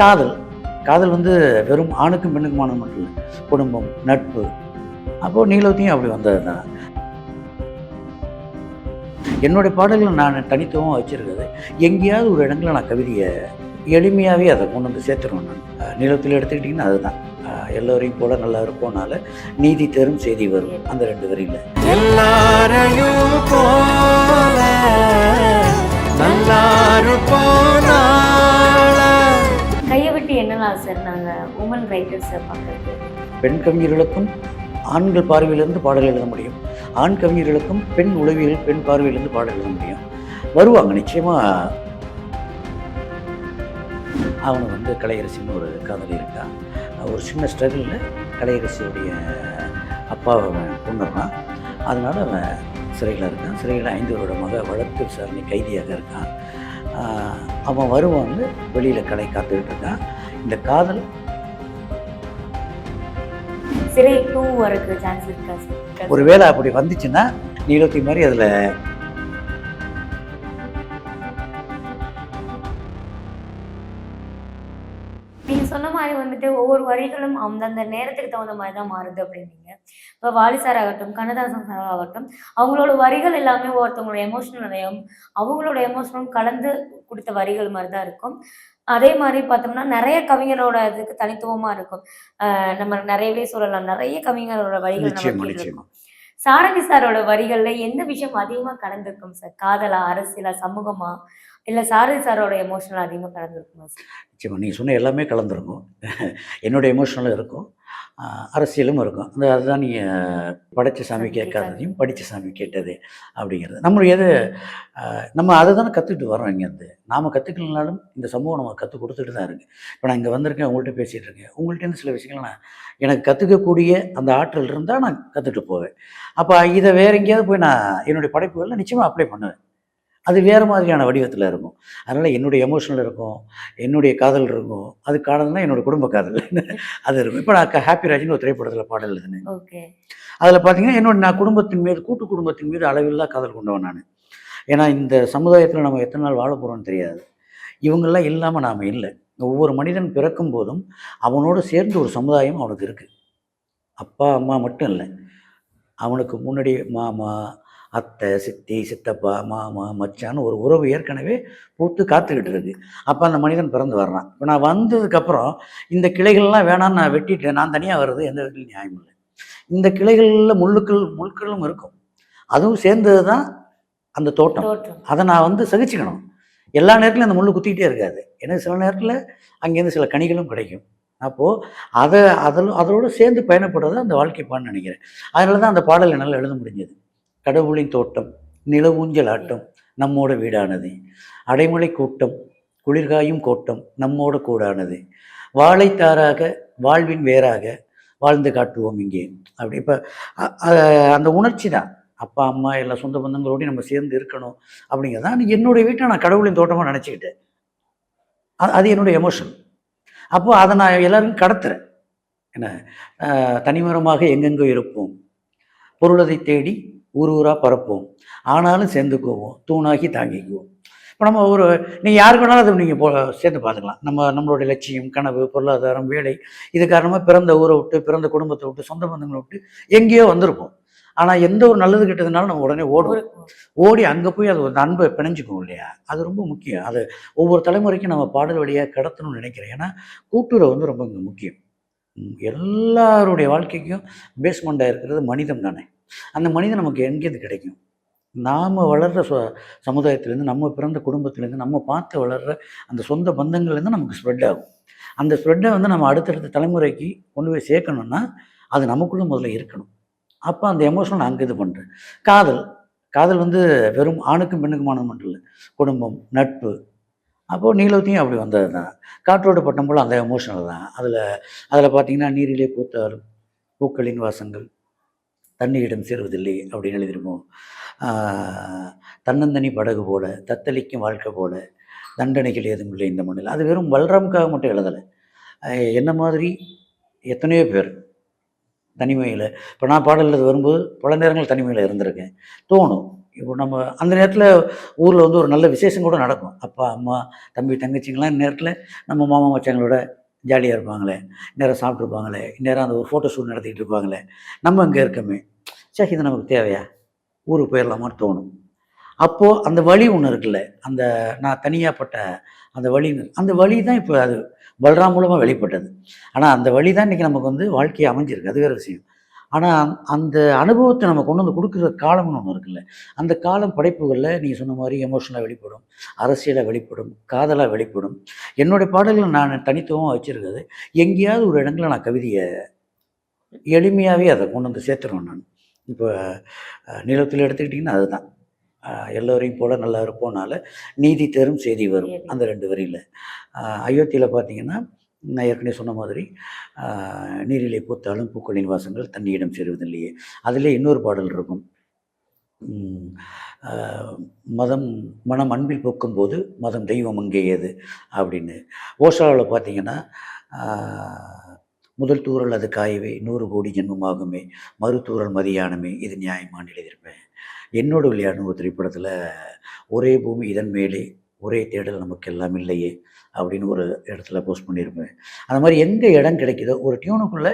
காதல் காதல் வந்து வெறும் ஆணுக்கும் பெண்ணுக்குமானது மட்டும் இல்லை, குடும்பம், நட்பு. அப்போது நீலவதியும் அப்படி வந்தது தான். என்னுடைய பாடல்கள் நான் தனித்துவமாக வச்சுருக்கிறது, எங்கேயாவது ஒரு இடங்களில் நான் கவிதையை எளிமையாகவே அதை கொண்டு வந்து சேர்த்துருவேன் நான். நீளத்தில் எடுத்துக்கிட்டிங்கன்னா அதுதான், எல்லோரையும் போல நல்லா இருப்போனால நீதி தரும் செய்தி வரும், அந்த 2 வரியில். எல்லாரையும் போல நல்லா இருப்போனால. கையை விட்டு என்னலாம் சார் நாங்கள் உமன் ரைட்டர்ஸை பார்க்குறது? பெண் கவிஞர்களுக்கும் ஆண்கள் பார்வையிலிருந்து பாடல் எழுத முடியும், ஆண் கவிஞர்களுக்கும் பெண் உளவியல் பெண் பார்வையிலிருந்து பாடல் எழுத முடியும். வருவாங்க நிச்சயமாக. அவனுக்கு வந்து கலையரசின்னு ஒரு காதலி இருக்கான். ஒரு சின்ன ஸ்ட்ரகிளில் கலையரசியுடைய அப்பாவை அவன் கொண்டுறான். அதனால் அவன் சிறையில் இருக்கான். சிறையில் 5 வருடமாக வழக்கு விசாரணை கைதியாக இருக்கான். அவன் வருவான்னு வெளியில் கலை காத்துக்கிட்டு இருக்கான். இந்த காதல் சிறை 2 வரக்கு சான்ஸ் இருக்கா சார்? ஒரு வேளை அப்படி வந்துச்சுன்னா நீலவதி மாதிரி அதில் நீங்கள் சொன்ன மாதிரி வந்துட்டு ஒவ்வொரு வரிகளும் அந்தந்த நேரத்துக்கு தகுந்த மாதிரி தான் மாறுது அப்படின்னீங்க. இப்போ வாலி சார் ஆகட்டும், கண்ணதாசன் சார் ஆகட்டும், அவங்களோட வரிகள் எல்லாமே ஒருத்தவங்களோட எமோஷனலையும் அவங்களோட எமோஷனும் கலந்து கொடுத்த வரிகள் மாதிரி தான் இருக்கும். அதே மாதிரி பார்த்தோம்னா நிறைய கவிஞரோட இதுக்கு தனித்துவமாக இருக்கும். நம்ம நிறையவே சொல்லலாம், நிறைய கவிஞரோட வரிகள் நம்ம நிச்சயமா கேட்டிருக்கோம். சாரங்கி சாரோட வரிகள்ல எந்த விஷயம் அதிகமாக கலந்துருக்கும் சார்? காதலா, அரசியலா, சமூகமா, இல்லை சாரதி சாரோட எமோஷனல் அதிகமாக கலந்துருக்குமா சார்? நிச்சயமாக நீங்கள் சொன்ன எல்லாமே கலந்துருக்கும். என்னுடைய எமோஷனலும் இருக்கும், அரசியலும் இருக்கும். அதுதான் நீங்கள் படைச்ச சாமி கேட்காததையும் படித்த சாமி கேட்டது அப்படிங்கிறது. நம்மளுடைய நம்ம அதை தானே கற்றுக்கிட்டு வரோம். இங்கேருந்து நாம் கற்றுக்கலனாலும் இந்த சமூகம் நம்ம கற்றுக் கொடுத்துட்டு தான் இருக்குது. இப்போ நான் இங்கே வந்திருக்கேன், உங்கள்கிட்ட பேசிகிட்டு இருக்கேன். உங்கள்கிட்ட சில விஷயங்கள் நான் எனக்கு கற்றுக்கக்கூடிய அந்த ஆற்றல் இருந்தால் நான் கற்றுட்டு போவேன். அப்போ இதை வேறு எங்கேயாவது போய் நான் என்னுடைய படைப்புகளில் நிச்சயமாக அப்ளை பண்ணுவேன். அது வேறு மாதிரியான வடிவத்தில் இருக்கும். அதனால் என்னுடைய எமோஷனல் இருக்கும், என்னுடைய காதல் இருக்கும். அது காதல்னால் என்னோடய குடும்ப காதல் அது இருக்கும். இப்போ நான் ஹாப்பி ராஜ்னு ஒரு திரைப்படத்தில் பாடல் எழுதினேன். ஓகே. அதில் பார்த்தீங்கன்னா நான் குடும்பத்தின் மீது, கூட்டு குடும்பத்தின் மீது அளவில்லா காதல் கொண்டவன் நான். ஏன்னா இந்த சமுதாயத்தில் நம்ம எத்தனை நாள் வாழ போகிறோம்னு தெரியாது. இவங்கெல்லாம் இல்லாமல் நாம் இல்லை. ஒவ்வொரு மனிதன் பிறக்கும் போதும் அவனோடு சேர்ந்து ஒரு சமுதாயம் அவனுக்கு இருக்குது. அப்பா அம்மா மட்டும் இல்லை, அவனுக்கு முன்னாடி மாமா, அத்தை, சித்தி, சித்தப்பா, மாமா, மச்சான்னு ஒரு உறவு ஏற்கனவே பூத்து காத்துக்கிட்டு இருக்கு. அப்போ அந்த மனிதன் பிறந்து வர்றான். இப்போ நான் வந்ததுக்கப்புறம் இந்த கிளைகள்லாம் வேணான்னு நான் வெட்டிட்டேன், நான் தனியாக வர்றது எந்த விதத்துலையும் நியாயம் இல்லை. இந்த கிளைகளில் முள்களும் இருக்கும். அதுவும் சேர்ந்தது தான் அந்த தோட்டம். அதை நான் சகிச்சுக்கணும். எல்லா நேரத்துலையும் அந்த முள் குத்திக்கிட்டே இருக்காது. ஏன்னா சில நேரத்தில் அங்கேருந்து சில கனிகளும் கிடைக்கும். அப்போது அதோடு சேர்ந்து பயணப்படுறது அந்த வாழ்க்கை பான்னு நினைக்கிறேன். அதனால தான் அந்த பாடல் என்னால் எழுத முடிஞ்சது. கடவுளின் தோட்டம், நிலவூஞ்சல் ஆட்டம், நம்மோட வீடானது. அடைமலை கூட்டம், குளிர்காயும் கோட்டம், நம்மோட கூடானது. வாழைத்தாராக வாழ்வின் வேறாக வாழ்ந்து காட்டுவோம் இங்கே. அப்படி இப்போ அந்த உணர்ச்சி தான். அப்பா அம்மா எல்லா சொந்த பந்தங்களோடையும் நம்ம சேர்ந்து இருக்கணும் அப்படிங்கிறதான் என்னுடைய வீட்டை நான் கடவுளின் தோட்டமாக நினச்சிக்கிட்டேன். அது என்னுடைய எமோஷன். அப்போது அதை நான் எல்லாருக்கும் கடத்துறேன். என்ன, தனிமரமாக எங்கெங்கோ இருப்போம், பொருளதை தேடி ஊர் ஊராக பரப்போம், ஆனாலும் சேர்ந்துக்குவோம், தூணாகி தாங்கிக்குவோம். இப்போ நம்ம நீங்கள் யாருக்கு வேணாலும் அதை நீங்கள் சேர்ந்து பார்த்துக்கலாம். நம்மளுடைய லட்சியம், கனவு, பொருளாதாரம், வேலை, இது காரணமாக பிறந்த ஊரை விட்டு, பிறந்த குடும்பத்தை விட்டு, சொந்த பந்தங்களை விட்டு எங்கேயோ வந்திருப்போம். ஆனால் எந்த ஒரு நல்லது கெட்டதுனாலும் நம்ம உடனே ஓடி அங்கே போய் அது ஒரு அன்பை பிணைஞ்சிக்குவோம் இல்லையா? அது ரொம்ப முக்கியம். அது ஒவ்வொரு தலைமுறைக்கும் நம்ம பாடல் வழியாக கடத்தணும்னு நினைக்கிறேன். ஏன்னா கூட்டுறவு ரொம்ப இங்கே முக்கியம். எல்லாருடைய வாழ்க்கைக்கும் பேஸ்மெண்ட்டாக இருக்கிறது மனிதம் தானே. அந்த மனிதன் நமக்கு எங்கேருந்து கிடைக்கும்? நாம் வளர்கிற சமுதாயத்திலேருந்து, நம்ம பிறந்த குடும்பத்திலேருந்து, நம்ம பார்த்து வளர்கிற அந்த சொந்த பந்தங்கள்லேருந்து நமக்கு ஸ்ப்ரெட் ஆகும். அந்த ஸ்ப்ரெட்டை நம்ம அடுத்தடுத்த தலைமுறைக்கு கொண்டு போய் சேர்க்கணுன்னா அது நமக்குள்ளே முதல்ல இருக்கணும். அப்போ அந்த எமோஷனல் நான் அங்கே இது பண்ணுறேன். காதல் வெறும் ஆணுக்கும் பெண்ணுக்குமானது மட்டும் இல்லை, குடும்பம், நட்பு. அப்போது நீலவதியும் அப்படி வந்தது தான். காற்றோடு பட்டம் போல் அந்த எமோஷனல் தான். அதில் பார்த்தீங்கன்னா நீரிலே பூத்தாலும் பூக்களின் வாசங்கள் தண்ணியிடம் சேருவதில்லை அப்படின்னு எழுதிருப்போம். தன்னந்தனி படகு போல, தத்தளிக்கும் வாழ்க்கை போல, தண்டனைகள் ஏதும் இல்லை இந்த மண்ணில். அது வெறும் பல்ராமுக்காக மட்டும் எழுதலை. என்ன மாதிரி எத்தனையோ பேர் தனிமையில், இப்போ நான் பாடல் வரும்போது பல நேரங்கள் தனிமையில் இருந்திருக்கேன். தோணும், இப்போ நம்ம அந்த நேரத்தில் ஊரில் வந்து ஒரு நல்ல விசேஷம் கூட நடக்கும். அப்பா, அம்மா, தம்பி, தங்கச்சிங்கலாம் இந்த நேரத்தில் நம்ம மாமா மச்சாங்களோட ஜாலியாக இருப்பாங்களே, இந்நேரம் சாப்பிட்ருப்பாங்களே, இந்நேரம் அந்த ஒரு ஃபோட்டோ ஷூட் நடத்திக்கிட்டு இருப்பாங்களே, நம்ம அங்கே இருக்கோமே, ச்சே இது நமக்கு தேவையா? ஊருக்கு போயிடலாமான்னு தோணும். அப்போது அந்த வலி ஒன்று இருக்குல்ல, அந்த நான் தனியா பட்ட அந்த அந்த வலி தான் இப்போ அது பல்ராம் மூலமா வெளிப்பட்டது. ஆனா அந்த வலி தான் இன்னைக்கு நமக்கு வந்து வாழ்க்கையா அமைஞ்சிருக்கு. அது வேற விஷயம். ஆனா அந்த அனுபவத்த நம்ம கொண்டு வந்து குடுக்குற காலம்னு ஒண்ணு இருக்குல்ல, அந்த காலம் படைப்புகள்ல நீங்க சொன்ன மாரி எமோஷனலா வெளிப்படும், அரசியலா வெளிப்படும், காதலா வெளிப்படும். என்னுடைய பாடல்கள் நான் தனித்துவமா வச்சிருக்கிறது, எங்கேயாவது ஒரு இடங்கள்ல நான் கவிதைய எளிமையாவே அத கொண்டு வந்து சேர்த்துருவேன் நான். இப்ப நிலத்துல எடுத்துக்கிட்டீங்கன்னா அதுதான். அ எல்லோரையும் போல நல்லா இருப்போம்னால, நீதி தரும் செய்தி வரும். சரி. அந்த 2 வரியில. அயோத்தியில பார்த்தீங்கன்னா, நான் ஏற்கனவே சொன்ன மாதிரி, அ "நீரிலே பூத்தாலும் பூக்களின் வாசங்கள் தண்ணியிடம் சேருவதில்லையே." அதிலே இன்னொரு பாடல் இருக்கும். ம். அ "மதம் மனம் அன்பில் பூக்கும்போது, மதம் தெய்வம் அங்கே ஏது?" அப்படின்னு. ஓஷாவுல பார்த்தீங்கன்னா, ஆ "முதல் தூறல் அது காயவே 100 கோடி ஜென்மமாகுமே, மறுதூறல் மதியானமே இது நியாயமான்னு எழுதியிருப்பேன்." என்னோட விளையாடுன ஒரு திரைப்படத்துல, "ஒரே பூமி இதன் மேலே, ஒரே தேடல் நமக்கெல்லாம் இல்லையே" அப்படின்னு ஒரு இடத்துல போஸ்ட் பண்ணியிருப்பேன். அந்த மாரி எங்க இடம் கிடைக்குதோ, ஒரு டியூனுக்குள்ள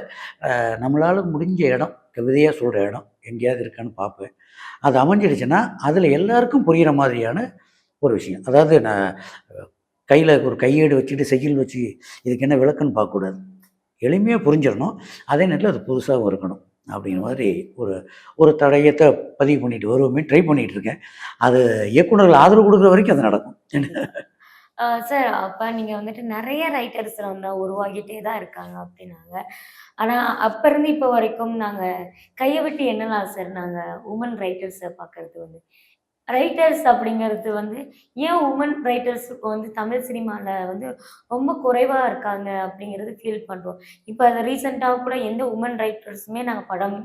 நம்மளால முடிஞ்ச இடம், கவிதையா சொல்ற இடம் எங்கேயாவது இருக்கான்னு பார்ப்பேன். அது அமைஞ்சிடுச்சுன்னா, அதுல எல்லாருக்கும் புரியிற மாதிரியான ஒரு விஷயம். அதாவது நான் கையில ஒரு கையேடு வச்சுட்டு, செய்யுள் வச்சு இதுக்கு என்ன விளக்கம்ன்னு பார்க்கக்கூடாது. எளிமையா புரிஞ்சிரணும். அதே நேரத்தில அது புதுசாவும் இருக்கணும். அப்படிங்கிற மாதிரி ஒரு ஒரு தடயத்த பதிவு பண்ணிட்டு வருவோமேன்னு ட்ரை பண்ணிட்டு இருக்கேன். அது இயக்குனர்கள் ஆதரவு குடுக்குற வரைக்கும் அது நடக்கும். சார் அப்ப நீங்க வந்துட்டு நெறைய ரைட்டர்ஸ் வந்து உருவாகிட்டே தான் இருக்காங்க அப்டின்னாங்க. ஆனா, அப்ப இருந்து இப்ப வரைக்கும் நாங்க கைய விட்டு எண்ணலாம் சார் நாங்க வுமன் ரைட்டர்ஸ பார்க்கறது வந்து. ரைட்டர்ஸ் அப்படிங்கிறது வந்து ஏன் வுமன் ரைட்டர்ஸ் இப்போ வந்து தமிழ் சினிமால வந்து ரொம்ப குறைவா இருக்காங்க அப்படிங்கிறது ஃபீல் பண்றோம். இப்ப அத ரீசென்ட்டா கூட எந்த வுமன் ரைட்டர்ஸுமே நாங்க படம்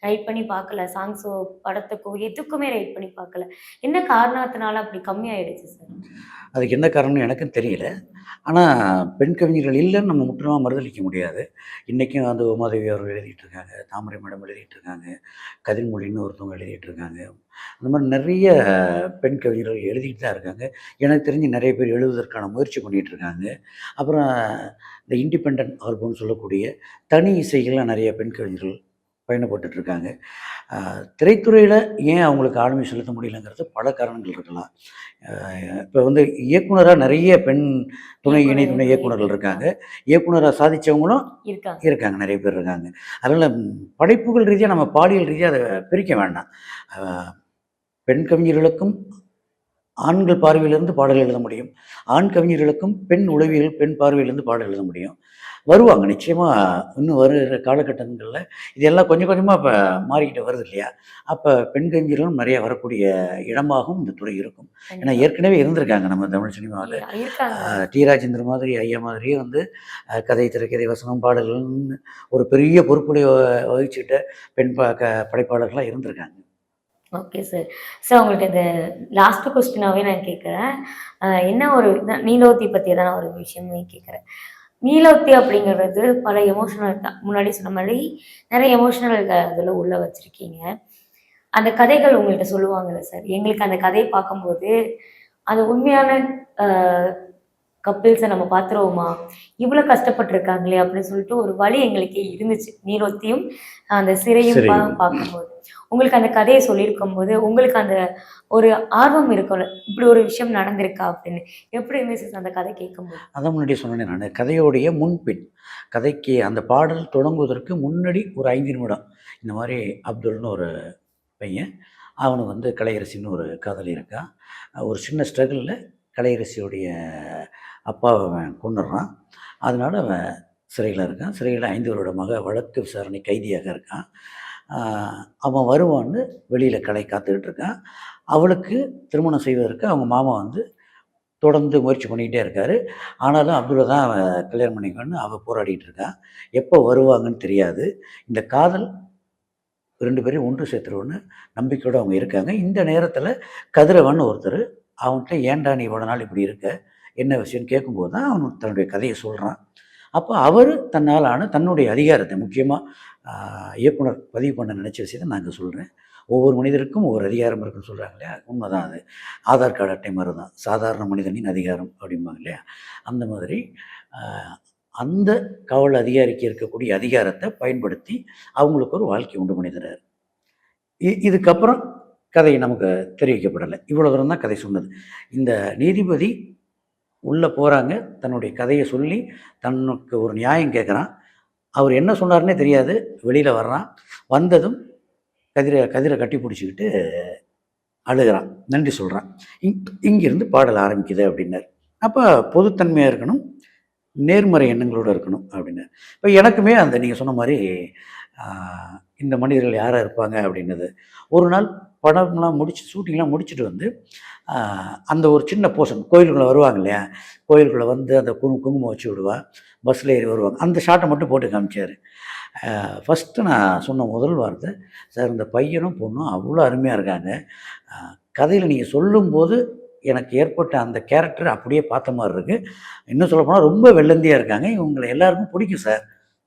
ரைட் பண்ணி பார்க்கல. சாங்ஸோ, படத்துக்கோ எதுக்குமே ரைட் பண்ணி பார்க்கல. என்ன காரணத்தினால அப்படி கம்மியாயிடுச்சு சார்? அதுக்கு என்ன காரணம்னு எனக்கும் தெரியல. ஆனா, பெண் கவிஞர்கள் இல்லன்னு நம்ம முற்றிலுமா மறுதலிக்க முடியாது. இன்னைக்கும் வந்து உமாதேவி அவர்கள் எழுதிட்டு இருக்காங்க. தாமரை மேடம் எழுதிட்டு இருக்காங்க. கதிர்மொழின்னு ஒருத்தவங்க எழுதிட்டு இருக்காங்க. அந்த மாரி நெறைய பெண் கவிஞர்கள் எழுதிட்டு தான் இருக்காங்க. எனக்கு தெரிஞ்சு நெறைய பேர் எழுதுவதற்கான முயற்சி பண்ணிட்டு இருக்காங்க. அப்புறம் இந்த இண்டிபெண்டன்ட் ஆல்பம்னு சொல்லக்கூடிய தனி இசைகள்ல நெறைய பெண் கவிஞர்கள் பயணப்பட்டுட்டு இருக்காங்க. அ திரைத்துறையில ஏன் அவங்களுக்கு ஆளுமை செலுத்த முடியலங்கிறது பல காரணங்கள் இருக்கலாம். அ இப்ப வந்து இயக்குனரா நெறைய பெண் துணை, இணை துணை இயக்குனர்கள் இருக்காங்க. இயக்குனரா சாதிச்சவங்களும் இருக்காங்க. இருக்காங்க. நெறைய பேர் இருக்காங்க. அதனால படைப்புகள் ரீதியா நம்ம பாலியல் ரீதியா அத பிரிக்க வேண்டாம். அ பெண் கவிஞர்களுக்கும் ஆண்கள் பார்வையிலிருந்து பாடல் எழுத முடியும். ஆண் கவிஞர்களுக்கும் பெண் உளவியல், பெண் பார்வையிலிருந்து பாடல் எழுத முடியும். வருவாங்க நிச்சயமா. இன்னும் வருகிற காலகட்டங்கள்ல இது எல்லாம் கொஞ்சம் கொஞ்சமா இப்ப மாறிக்கிட்டு வருது இல்லையா? அப்ப பெண் கவிஞர்களும் நெறைய வரக்கூடிய இடமாகவும் இந்த துறை இருக்கும். ஏன்னா கண்டிப்பா. ஏற்கனவே இருந்திருக்காங்க நம்ம தமிழ் சினிமாவுல. இருக்காங்க. டி. ராஜேந்தர் மாதிரி, ஐயா மாதிரியே வந்து கதை, திரைக்கதை, வசனம், பாடல்கள்னு ஒரு பெரிய பொறுப்புடைய வகிச்சுட்ட பெண் படைப்பாளர்கள்லாம் இருந்திருக்காங்க. Okay sir. சார் உங்கள்ட்ட இந்த லாஸ்ட் கொஸ்டினாவே நான் கேட்கிறேன். என்ன ஒரு நீலோத்தி பத்தி தான் ஒரு விஷயமே கேட்கிறேன். நீலோத்தி அப்படிங்கிறது பல எமோஷனல் தான். முன்னாடி சொன்ன மாரி நெறைய எமோஷனல் அதில உள்ள வச்சிருக்கீங்க. அந்த கதைகள் உங்கள்ட்ட சொல்லுவாங்கல்ல சார். எங்களுக்கு அந்த கதைய பார்க்கும்போது, அது உண்மையான அ கப்பிள்ஸ நம்ம பார்த்துருவோமா? இவ்ளோ கஷ்டப்பட்டுருக்காங்களே! அப்படின்னு சொல்லிட்டு ஒரு வலி எங்களுக்கு இருந்துச்சு. நீலோத்தியும், அந்த சிறையும் சரி. பார்க்கும்போது. உங்களுக்கு அந்த கதைய சொல்லியிருக்கும்போது, உங்களுக்கு அந்த ஒரு ஆர்வம் இருக்கும்ல. இப்படி ஒரு விஷயம் நடந்திருக்கா அப்படின்னு. எப்படி இருந்துச்சு சார் அந்த கதை கேட்கும்போது? அதான் முன்னாடியே சொன்னேனே நானு. கதையோடைய முன்பின். கதைக்கு அந்த பாடல் தொடங்குவதற்கு முன்னாடி ஒரு 5 நிமிடம். இந்த மாரி அப்துல்னு ஒரு பையன். அவனுக்கு வந்து கலையரசின்னு ஒரு காதலி இருக்கா. ஒரு சின்ன ஸ்ட்ரகிள்ல கலையரசியுடைய அப்பாவ அவன் கொன்னுடுறான். அதனால அவன் சிறையில இருக்கான். சிறையில 5 வருடமாக வழக்கு விசாரணை கைதியாக இருக்கான். ஆ அவன் வருவான்னு வெளியில கலை காத்துக்கிட்டு இருக்கான். அவளுக்கு திருமணம் செய்வதற்கு அவங்க மாமா வந்து தொடர்ந்து முயற்சி பண்ணிக்கிட்டே இருக்காரு. ஆனாலும் அப்துல்ல தான் அவ கல்யாணம் பண்ணிக்கணும்னு அவ போராடிட்டு இருக்கா. எப்போ வருவாங்கன்னு தெரியாது. இந்த காதல் 2 பேரையும் ஒன்று சேர்த்துரும்னு நம்பிக்கையோட அவங்க இருக்காங்க. இந்த நேரத்தில கதிரவன் ஒருத்தரு அவன்ட்ட "ஏன்டா நீ இவ்வளோ நாள் இப்படி இருக்க? என்ன விஷயம்ன்னு?" கேட்கும்போது தான் அவன் தன்னுடைய கதைய சொல்றான். அப்ப அவரு தன்னால ஆன தன்னுடைய அதிகாரத்த முக்கியமா அ இயக்குனர் பதிவு பண்ண நினைச்ச விஷயத்த நான் இங்க சொல்றேன். ஒவ்வொரு மனிதருக்கும் ஒவ்வொரு அதிகாரம் இருக்குன்னு சொல்கிறாங்க இல்லையா, உண்மைதான் அது. ஆதார் கார்டு அட்டை மாதிரி தான் சாதாரண மனிதனின் அதிகாரம் அப்படிம்பாங்க இல்லையா. அந்த மாதிரி அந்த காவல் அதிகாரிக்கு இருக்கக்கூடிய அதிகாரத்தை பயன்படுத்தி அவங்களுக்கு ஒரு வாழ்க்கை உண்டு பண்ணிடுறாரு. இதுக்கப்புறம் கதை நமக்கு தெரிவிக்கப்படலை. இவ்வளோ தூரம் தான் கதை சொன்னது. இந்த நீதிபதி உள்ளே போகிறாங்க, தன்னுடைய கதையை சொல்லி தனக்கு ஒரு நியாயம் கேட்குறான். அவர் என்ன சொன்னார்னே தெரியாது. வெளியில் வர்றான். வந்ததும் கதிரை கட்டி பிடிச்சிக்கிட்டு அழுகிறான், நன்றி சொல்கிறான். இங்கிருந்து பாடல் ஆரம்பிக்குது அப்படின்னார். அப்போ பொதுத்தன்மையாக இருக்கணும், நேர்மறை எண்ணங்களோடு இருக்கணும் அப்படின்னு. இப்போ எனக்குமே அந்த நீங்கள் சொன்ன மாதிரி இந்த மனிதர்கள் யாராக இருப்பாங்க அப்படின்னது. ஒரு நாள் படம்லாம் ஷூட்டிங்லாம் முடிச்சுட்டு வந்து அந்த ஒரு சின்ன போர்ஷன் கோயிலுக்குள்ளே வருவாங்க இல்லையா, கோயிலுக்குள்ளே வந்து அந்த குங்குமம் வச்சு விடுவா, பஸ்ஸில் ஏறி வருவாங்க, அந்த ஷாட்டை மட்டும் போட்டு காமிச்சார். ஃபஸ்ட்டு நான் சொன்ன முதல் வார்த்தை, சார் இந்த பையனும் பொண்ணும் அவ்வளோ அருமையாக இருக்காங்க, கதையில் நீங்கள் சொல்லும்போது எனக்கு ஏற்பட்ட அந்த கேரக்டர் அப்படியே பார்த்த மாதிரி இருக்குது, இன்னும் சொல்லப்போனால் ரொம்ப வெள்ளந்தியாக இருக்காங்க, இவங்களை எல்லாருக்கும் பிடிக்கும் சார்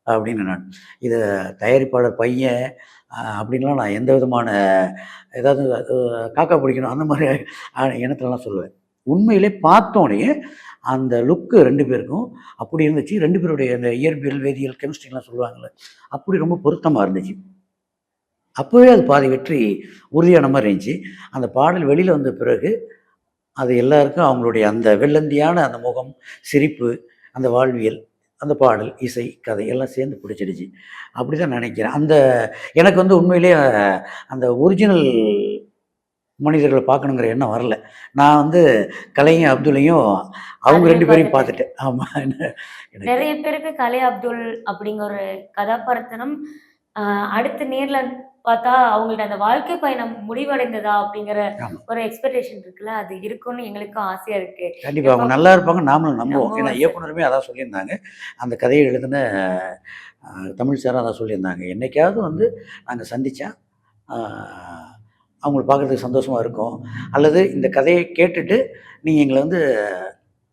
அப்படின்னு. நான் இதை தயாரிப்பாளர் பையன் அப்படின்லாம் நான் எந்த விதமான ஏதாவது காக்கா பிடிக்கணும் அந்த மாதிரி இனத்துலலாம் சொல்லுவேன். உண்மையிலே பார்த்தோன்னே அந்த லுக்கு 2 பேருக்கும் அப்படி இருந்துச்சு. 2 பேருடைய அந்த இயற்பியல், வேதியியல், கெமிஸ்ட்ரிலாம் சொல்லுவாங்கள்ல, அப்படி ரொம்ப பொருத்தமாக இருந்துச்சு. அப்போவே அது பாதி வெற்றி உறுதியான மாதிரி இருந்துச்சு. அந்த பாடல் வெளியில் வந்த பிறகு அது எல்லாருக்கும் அவங்களுடைய அந்த வெள்ளந்தியான அந்த முகம், சிரிப்பு, அந்த வாழ்வியல், அந்த பாடல், இசை, கதை எல்லாம் சேர்ந்து பிடிச்சிடுச்சு. அப்படி தான் நினைக்கிறேன். எனக்கு வந்து உண்மையிலேயே அந்த ஒரிஜினல் மனிதர்களை பார்க்கணுங்கிற எண்ணம் வரல. நான் வந்து கலையும் அப்துல்லையும் அவங்க 2 பேரையும் பார்த்துட்டேன். ஆமாம். நிறைய பேருக்கு கலை அப்துல் அப்படிங்கிற ஒரு கதாபாத்திரம் அடுத்து நேரில் பார்த்தா அவங்கள்ட்ட அந்த வாழ்க்கை பயணம் முடிவடைந்ததா அப்படிங்கிற ஒரு எக்ஸ்பெக்டேஷன் இருக்குல்ல, அது இருக்குன்னு எங்களுக்கும் ஆசையாக இருக்குது. கண்டிப்பாக அவங்க நல்லா இருப்பாங்க, நாமளும் நம்புவோம். ஏன்னா இயக்குனருமே அதான் சொல்லியிருந்தாங்க. அந்த கதையை எழுதின தமிழ் சாரும் அதான் சொல்லியிருந்தாங்க. என்னைக்காவது வந்து நாங்கள் சந்தித்தா அவங்கள பார்க்குறதுக்கு சந்தோஷமாக இருக்கும், அல்லது இந்த கதையை கேட்டுட்டு நீங்கள் எங்களை வந்து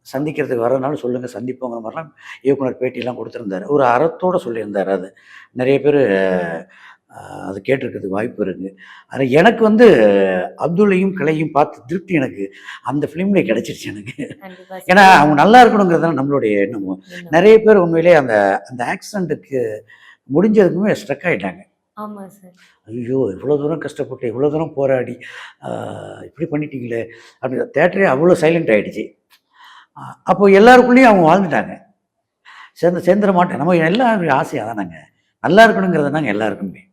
சந்திக்கிறதுக்கு வரனாலும் சொல்லுங்கள், சந்திப்போங்கிற மாதிரிலாம் இயக்குனர் பேட்டியெல்லாம் கொடுத்துருந்தார். ஒரு அறத்தோடு சொல்லியிருந்தார். அது நிறைய பேர் அது கேட்டிருக்கிறதுக்கு வாய்ப்பு இருக்குது. ஆனால் எனக்கு வந்து அப்துல்லையும் கலையும் பார்த்து திருப்தி எனக்கு அந்த ஃபிலிம்லேயே கிடச்சிருச்சு எனக்கு. ஏன்னா அவங்க நல்லா இருக்கணுங்கிறது தான் நம்மளுடைய எண்ணமும். நிறைய பேர் உண்மையிலே அந்த அந்த ஆக்சிடெண்ட்டுக்கு முடிஞ்சதுக்குமே ஸ்ட்ரக் ஆகிட்டாங்க. ஆமாம் சார். ஐயோ இவ்வளோ தூரம் கஷ்டப்பட்டு இவ்வளோ தூரம் போராடி இப்படி பண்ணிட்டீங்களே அப்படி தேட்டரே அவ்வளோ சைலண்ட் ஆகிடுச்சு. அப்போ எல்லாருக்குள்ளேயும் அவங்க வாழ்ந்துட்டாங்க. சேர்ந்துட மாட்டேன். நம்ம எல்லாம் ஆசையாக தானாங்க நல்லா இருக்கணுங்கிறது தாங்க எல்லாருக்குமே.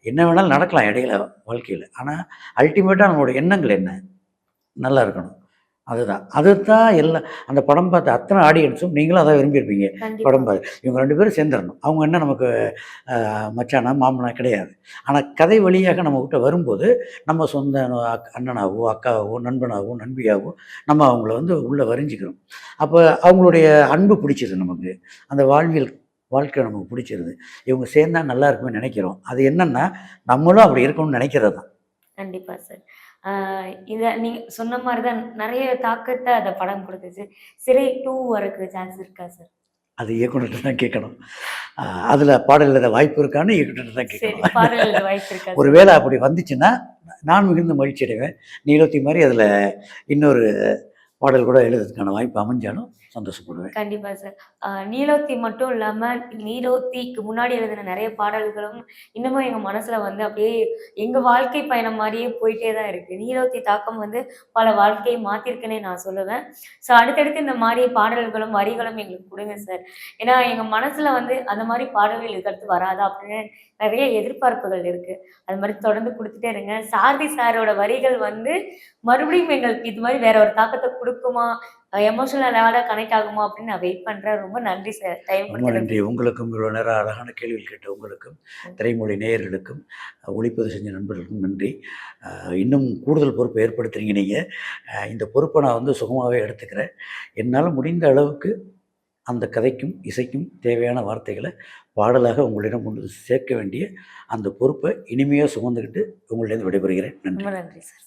என்ன வேணாலும் நடக்கலாம் இடையில வாழ்க்கையில். ஆனால் அல்டிமேட்டாக நம்மளோட எண்ணங்கள் என்ன, நல்லா இருக்கணும். அதுதான் எல்லாம். அந்த படம் பார்த்த அத்தனை ஆடியன்ஸும் நீங்களும் அதான் விரும்பியிருப்பீங்க. படம் பார்த்து இவங்க 2 பேரும் சேர்ந்துடணும். அவங்க என்ன நமக்கு மச்சானா மாமனா கிடையாது. ஆனால் கதை வழியாக நம்மக்கிட்ட வரும்போது நம்ம சொந்த அண்ணனாவோ அக்காவோ நண்பனாவோ நண்பியாவோ நம்ம அவங்கள வந்து உள்ளே வரிஞ்சிக்கிறோம். அப்போ அவங்களுடைய அன்பு பிடிச்சிது நமக்கு, அந்த வாழ்க்கை நமக்கு பிடிச்சிருது. இவங்க சேர்ந்தா நல்லா இருக்குமே நினைக்கிறோம். அது என்னன்னா நம்மளும் அப்படி இருக்கணும்னு நினைக்கிறது தான். கண்டிப்பாக சார். இதை நீங்கள் சொன்ன மாதிரி தான் நிறைய தாக்கத்தை அந்த படம் கொடுத்துச்சு. சிறை 2 வரக்கு சான்ஸ் இருக்கா சார்? அது இயக்குனர்கிட்ட தான் கேட்கணும். அதில் பாடல் எழுத வாய்ப்பு இருக்கான்னு இயக்குனர்கிட்ட தான் கேட்கணும். பாடல் எழுத வாய்ப்பு இருக்கா? ஒருவேளை அப்படி வந்துச்சுன்னா நான் மிகுந்த மகிழ்ச்சி அடைவேன். நீலோத்தி மாதிரி அதில் இன்னொரு பாடல் கூட எழுதுறதுக்கான வாய்ப்பு அமைஞ்சாலும் சந்தோஷப்படுவேன். கண்டிப்பா சார். நீலோத்தி மட்டும் இல்லாம, நீலோத்திக்கு முன்னாடி எழுதின நிறைய பாடல்களும் இன்னமும் எங்க மனசுல வந்து அப்படியே எங்க வாழ்க்கை பயணம் மாதிரியே போயிட்டே தான் இருக்கு. நீலோத்தி தாக்கம் வந்து பல வாழ்க்கையை மாத்திருக்குன்னே நான் சொல்லுவேன். ஸோ அடுத்தடுத்து இந்த மாதிரி பாடல்களும் வரிகளும் எங்களுக்கு கொடுங்க சார். ஏன்னா எங்க மனசுல வந்து அந்த மாதிரி பாடல்கள் இதுக்கடுத்து வராதா அப்படின்னு நிறைய எதிர்பார்ப்புகள் இருக்கு. அது மாதிரி தொடர்ந்து கொடுத்துட்டே இருங்க. சாரதி சாரோட வரிகள் வந்து மறுபடியும் எங்களுக்கு இது மாதிரி வேற ஒரு தாக்கத்தை கொடுக்குமா, எமோஷனலாக கனெக்ட் ஆகுமா அப்படின்னு நான் வெயிட் பண்ணுறேன். ரொம்ப நன்றி சார். ரொம்ப நன்றி. உங்களுக்கும் இவ்வளோ நேரம் அழகான கேள்விகள் கேட்ட உங்களுக்கும், திரைமொழி நேயர்களுக்கும், ஒளிப்பதிவு செஞ்ச நண்பர்களுக்கும் நன்றி. இன்னும் கூடுதல் பொறுப்பை ஏற்படுத்துறீங்க நீங்கள். இந்த பொறுப்பை நான் வந்து சுகமாகவே எடுத்துக்கிறேன். என்னால் முடிந்த அளவுக்கு அந்த கதைக்கும் இசைக்கும் தேவையான வார்த்தைகளை பாடலாக உங்களிடம் கொண்டு சேர்க்க வேண்டிய அந்த பொறுப்பை இனிமையாக சுமந்துக்கிட்டு உங்களிடம் விடைபெறுகிறேன். நன்றி. ரொம்ப நன்றி சார்.